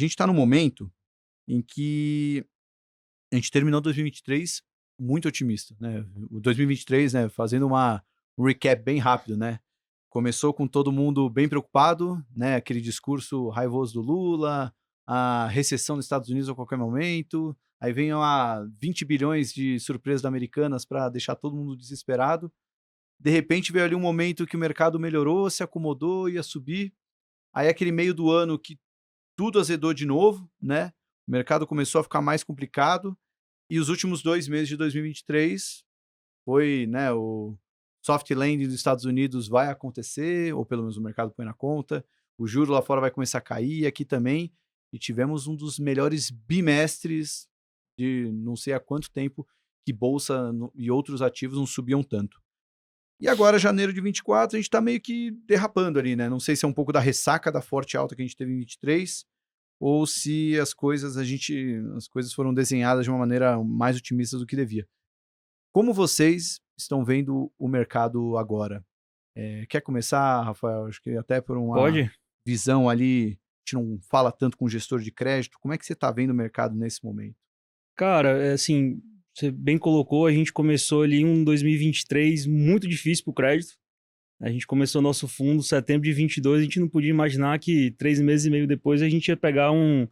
A gente está num momento em que a gente terminou 2023 muito otimista, né? O 2023, né, fazendo um recap bem rápido, né? Começou com todo mundo bem preocupado, né? Aquele discurso raivoso do Lula, a recessão dos Estados Unidos a qualquer momento, aí vem lá 20 bilhões de surpresas americanas para deixar todo mundo desesperado. De repente veio ali um momento que o mercado melhorou, se acomodou, ia subir. Aí aquele meio do ano que tudo azedou de novo, né? O mercado começou a ficar mais complicado e os últimos 2 meses de 2023 foi, né, o soft landing dos Estados Unidos vai acontecer, ou pelo menos o mercado põe na conta, o juro lá fora vai começar a cair, aqui também, e tivemos um dos melhores bimestres de não sei há quanto tempo que bolsa e outros ativos não subiam tanto. E agora, janeiro de 24, a gente está meio que derrapando ali, né? Não sei se é um pouco da ressaca da forte alta que a gente teve em 23, ou se as coisas foram desenhadas de uma maneira mais otimista do que devia. Como vocês estão vendo o mercado agora? Quer começar, Rafael? Acho que até por uma Pode? visão ali, a gente não fala tanto com gestor de crédito. Como é que você está vendo o mercado nesse momento? Cara, é assim, você bem colocou, a gente começou ali um 2023 muito difícil para o crédito. A gente começou nosso fundo em setembro de 22, a gente não podia imaginar que 3 meses e meio depois a gente ia pegar um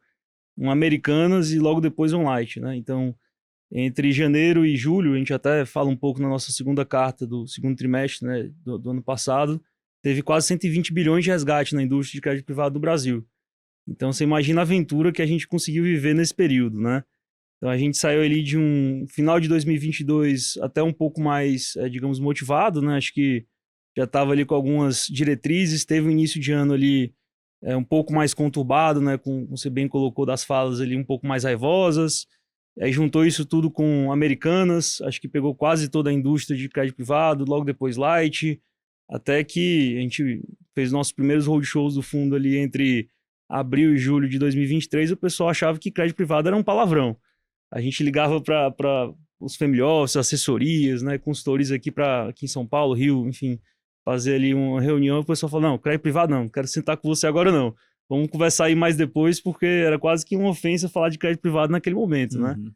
Americanas e logo depois um Light, né? Então, entre janeiro e julho, a gente até fala um pouco na nossa segunda carta do segundo trimestre, né, do ano passado, teve quase 120 bilhões de resgate na indústria de crédito privado do Brasil. Então, você imagina a aventura que a gente conseguiu viver nesse período, né? Então a gente saiu ali de um final de 2022 até um pouco mais, digamos, motivado, né? Acho que já estava ali com algumas diretrizes, teve um início de ano ali um pouco mais conturbado, né? Como você bem colocou, das falas ali um pouco mais raivosas. Aí juntou isso tudo com Americanas, acho que pegou quase toda a indústria de crédito privado, logo depois Light, até que a gente fez nossos primeiros roadshows do fundo ali entre abril e julho de 2023, o pessoal achava que crédito privado era um palavrão. A gente ligava para os family office, assessorias, né, consultores aqui em São Paulo, Rio, enfim, fazer ali uma reunião, o pessoal falou, não, crédito privado não quero sentar com você agora não. Vamos conversar aí mais depois, porque era quase que uma ofensa falar de crédito privado naquele momento, né? Uhum.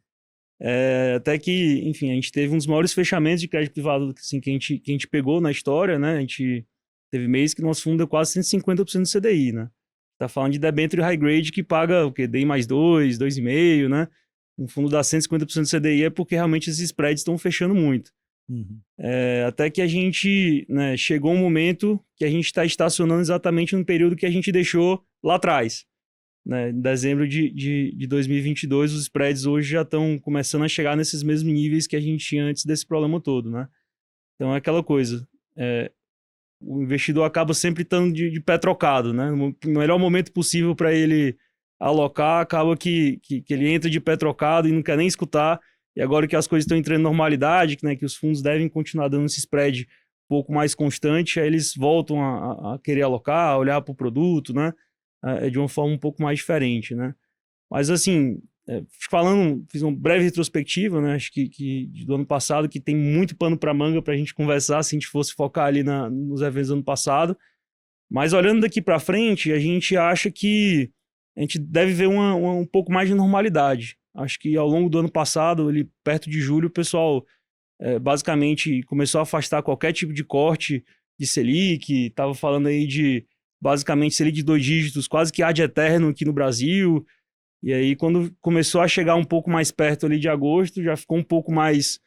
Até que, enfim, a gente teve um dos maiores fechamentos de crédito privado assim, que a gente pegou na história, né? A gente teve mês que nosso fundo deu quase 150% do CDI, né? Tá falando de debênture high grade que paga o quê? DI mais 2, 2,5, né? Um fundo dá 150% do CDI é porque realmente esses spreads estão fechando muito. Uhum. Até que a gente, né, chegou um momento que a gente está estacionando exatamente no período que a gente deixou lá atrás. Né? Em dezembro de 2022, os spreads hoje já estão começando a chegar nesses mesmos níveis que a gente tinha antes desse problema todo. Né? Então é aquela coisa. O investidor acaba sempre estando de pé trocado, né? No melhor momento possível para ele alocar, acaba que ele entra de pé trocado e não quer nem escutar. E agora que as coisas estão entrando em normalidade, né, que os fundos devem continuar dando esse spread um pouco mais constante, aí eles voltam a querer alocar, a olhar para o produto, né? De uma forma um pouco mais diferente, né? Mas assim, falando, fiz uma breve retrospectiva, né? Acho que do ano passado, que tem muito pano para manga para a gente conversar, se a gente fosse focar ali nos eventos do ano passado. Mas olhando daqui para frente, a gente acha que a gente deve ver um pouco mais de normalidade. Acho que ao longo do ano passado, ali perto de julho, o pessoal basicamente começou a afastar qualquer tipo de corte de Selic, estava falando aí de basicamente Selic de 2 dígitos, quase que ad eterno aqui no Brasil. E aí, quando começou a chegar um pouco mais perto ali de agosto, já ficou um pouco mais,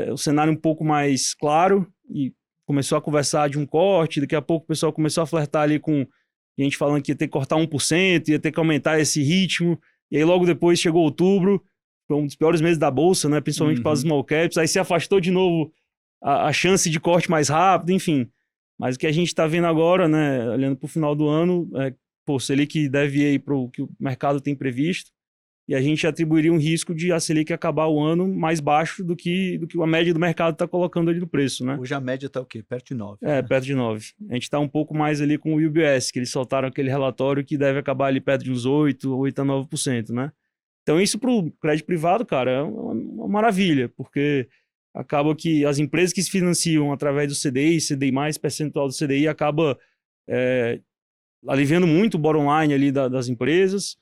o cenário um pouco mais claro e começou a conversar de um corte. Daqui a pouco o pessoal começou a flertar ali com gente falando que ia ter que cortar 1%, ia ter que aumentar esse ritmo. E aí, logo depois chegou outubro, foi um dos piores meses da bolsa, né? Principalmente para as Uhum. small caps. Aí se afastou de novo a chance de corte mais rápido, enfim. Mas o que a gente está vendo agora, né, olhando para o final do ano, pô, Selic deve ir para o que o mercado tem previsto, e a gente atribuiria um risco de a Selic acabar o ano mais baixo do que a média do mercado está colocando ali no preço, né? Hoje a média está o quê? Perto de 9, né? Perto de 9. A gente está um pouco mais ali com o UBS, que eles soltaram aquele relatório que deve acabar ali perto de uns 8 a 9%, né? Então isso para o crédito privado, cara, é uma maravilha, porque acaba que as empresas que se financiam através do CDI, CDI mais percentual do CDI, acaba é, aliviando muito o bottom line ali das empresas.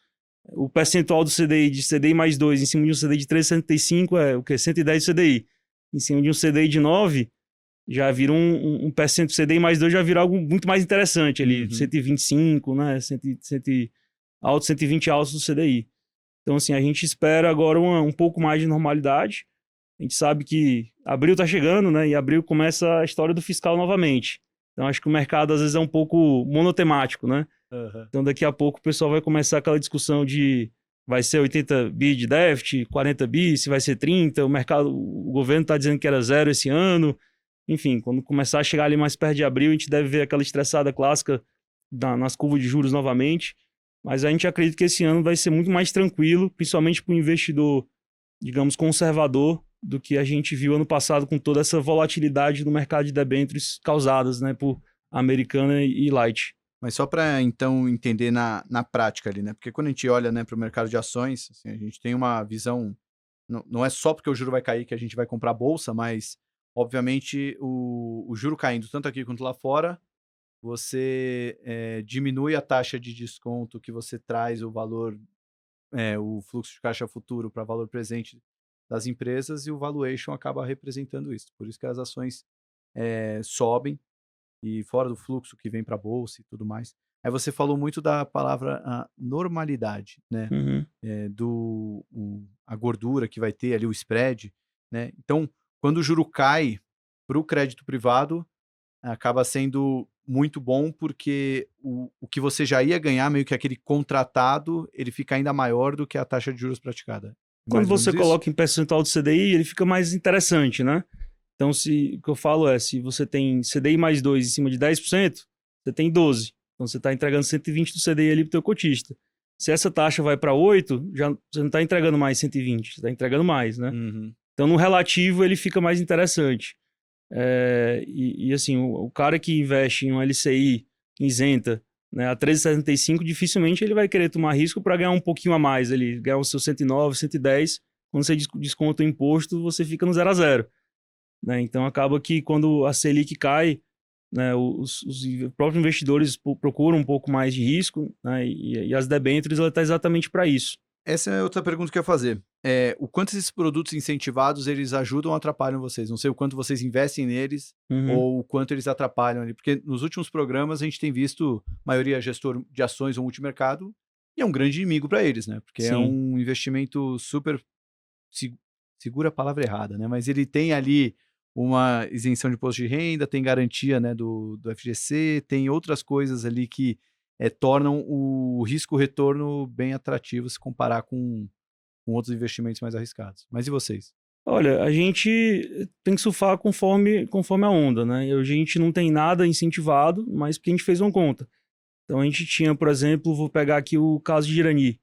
O percentual do CDI de CDI mais 2 em cima de um CDI de 3,75 é o quê? 110 CDI. Em cima de um CDI de 9, já vira um percento CDI mais 2 já vira algo muito mais interessante ali, 125, né? 120 altos do CDI. Então, assim, a gente espera agora um pouco mais de normalidade. A gente sabe que abril está chegando, né? E abril começa a história do fiscal novamente. Então, acho que o mercado, às vezes, é um pouco monotemático, né? Então, daqui a pouco, o pessoal vai começar aquela discussão de vai ser 80 bi de déficit, 40 bi, se vai ser 30. O governo está dizendo que era zero esse ano. Enfim, quando começar a chegar ali mais perto de abril, a gente deve ver aquela estressada clássica nas curvas de juros novamente. Mas a gente acredita que esse ano vai ser muito mais tranquilo, principalmente para o investidor, digamos, conservador, do que a gente viu ano passado com toda essa volatilidade no mercado de debêntures causadas, né, por Americana e Light. Mas só para, então, entender na prática ali, né? Porque quando a gente olha, né, para o mercado de ações, assim, a gente tem uma visão... Não é só porque o juro vai cair que a gente vai comprar bolsa, mas, obviamente, o juro caindo tanto aqui quanto lá fora, você diminui a taxa de desconto que você traz o valor, o fluxo de caixa futuro para valor presente das empresas e o valuation acaba representando isso. Por isso que as ações sobem e fora do fluxo que vem para a bolsa e tudo mais. Aí você falou muito da palavra normalidade, né? Uhum. A gordura que vai ter ali, o spread, né? Então, quando o juro cai para o crédito privado, acaba sendo muito bom porque o que você já ia ganhar, meio que aquele contratado, ele fica ainda maior do que a taxa de juros praticada. Quando Mais ou menos você isso? coloca em percentual do CDI, ele fica mais interessante, né? Então, o que eu falo é, se você tem CDI mais 2 em cima de 10%, você tem 12. Então, você está entregando 120 do CDI ali para o teu cotista. Se essa taxa vai para 8, já, você não está entregando mais 120, você está entregando mais, né? Uhum. Então, no relativo, ele fica mais interessante. Assim, o cara que investe em um LCI isenta, né, a 13,75, dificilmente ele vai querer tomar risco para ganhar um pouquinho a mais, ele ganhar o seu 109, 110, quando você desconta o imposto, você fica no 0 a 0. Né? Então acaba que quando a Selic cai, né, os próprios investidores procuram um pouco mais de risco, né, e as debêntures ela está exatamente para isso. Essa é outra pergunta que eu ia fazer. O quanto esses produtos incentivados, eles ajudam ou atrapalham vocês? Não sei o quanto vocês investem neles ou o quanto eles atrapalham ali. Porque nos últimos programas a gente tem visto a maioria gestor de ações ou multimercado e é um grande inimigo para eles, né? Porque é Sim. um investimento super... Segura a palavra errada, né? Mas ele tem ali uma isenção de imposto de renda, tem garantia, né, do FGC, tem outras coisas ali que tornam o risco-retorno bem atrativo se comparar com outros investimentos mais arriscados. Mas e vocês? Olha, a gente tem que surfar conforme a onda, né? A gente não tem nada incentivado, mas porque a gente fez uma conta. Então a gente tinha, por exemplo, vou pegar aqui o caso de Irani.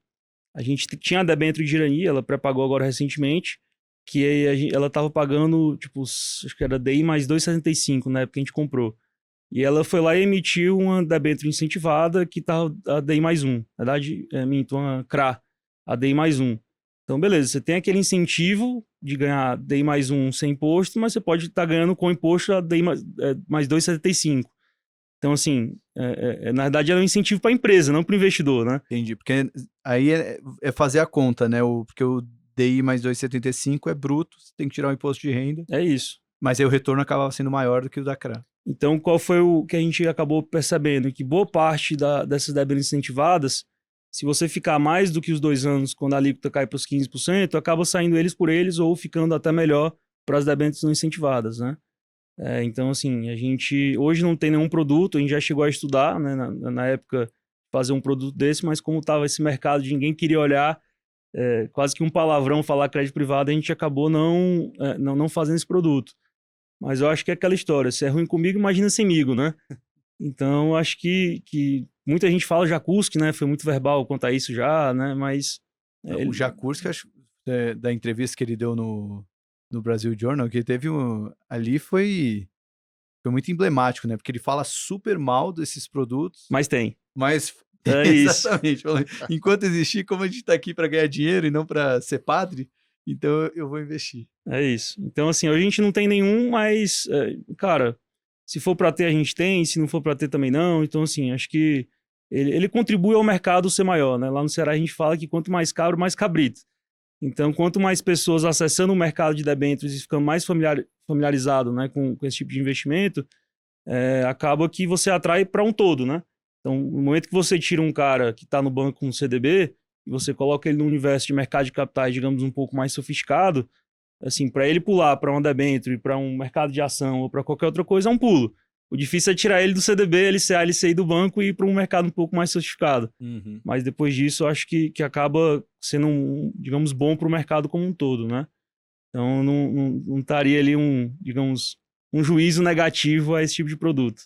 A gente tinha a debênture de Irani, ela pré-pagou agora recentemente, que ela estava pagando, tipo, acho que era DI mais 2,75 na época que a gente comprou. E ela foi lá e emitiu uma debênture incentivada que estava a DI mais 1. Na verdade, minto, uma CRA, a DI mais 1. Então, beleza, você tem aquele incentivo de ganhar DI mais 1 sem imposto, mas você pode estar ganhando com imposto a DI mais 2,75. Então, assim, na verdade, era um incentivo para a empresa, não para o investidor, né? Entendi, porque aí é fazer a conta, né? Porque o DI mais 2,75 é bruto, você tem que tirar o imposto de renda. É isso. Mas aí o retorno acaba sendo maior do que o da CRA. Então, qual foi o que a gente acabou percebendo? Que boa parte dessas debêntures incentivadas, se você ficar mais do que os 2 anos, quando a alíquota cai para os 15%, acaba saindo eles por eles ou ficando até melhor para as debêntures não incentivadas, né? Então, assim, a gente hoje não tem nenhum produto, a gente já chegou a estudar, né, na época, fazer um produto desse, mas como estava esse mercado de ninguém queria olhar, quase que um palavrão falar crédito privado, a gente acabou não fazendo esse produto. Mas eu acho que é aquela história, se é ruim comigo, imagina semigo, né? Então, acho que muita gente fala Jacuski, né? Foi muito verbal quanto a isso já, né? Mas... O Jacuski, acho, da entrevista que ele deu no Brasil Journal, que teve ali foi muito emblemático, né? Porque ele fala super mal desses produtos. Mas tem. Mas... É isso. Exatamente. Enquanto existir, como a gente tá aqui para ganhar dinheiro e não para ser padre, então eu vou investir. É isso. Então, assim, hoje a gente não tem nenhum, mas, cara, se for para ter, a gente tem, se não for para ter, também não. Então, assim, acho que ele contribui ao mercado ser maior, né? Lá no Ceará a gente fala que quanto mais cabro, mais cabrito. Então, quanto mais pessoas acessando o mercado de debêntures e ficando mais familiarizado, né, com esse tipo de investimento, acaba que você atrai para um todo, né? Então, no momento que você tira um cara que está no banco com um CDB e você coloca ele no universo de mercado de capitais, digamos, um pouco mais sofisticado, assim, para ele pular para uma debênture, para um mercado de ação ou para qualquer outra coisa, é um pulo. O difícil é tirar ele do CDB, LCA, LCI do banco e ir para um mercado um pouco mais sofisticado. Uhum. Mas depois disso, eu acho que acaba sendo, digamos, bom para o mercado como um todo, né? Então, não estaria ali digamos, um juízo negativo a esse tipo de produto.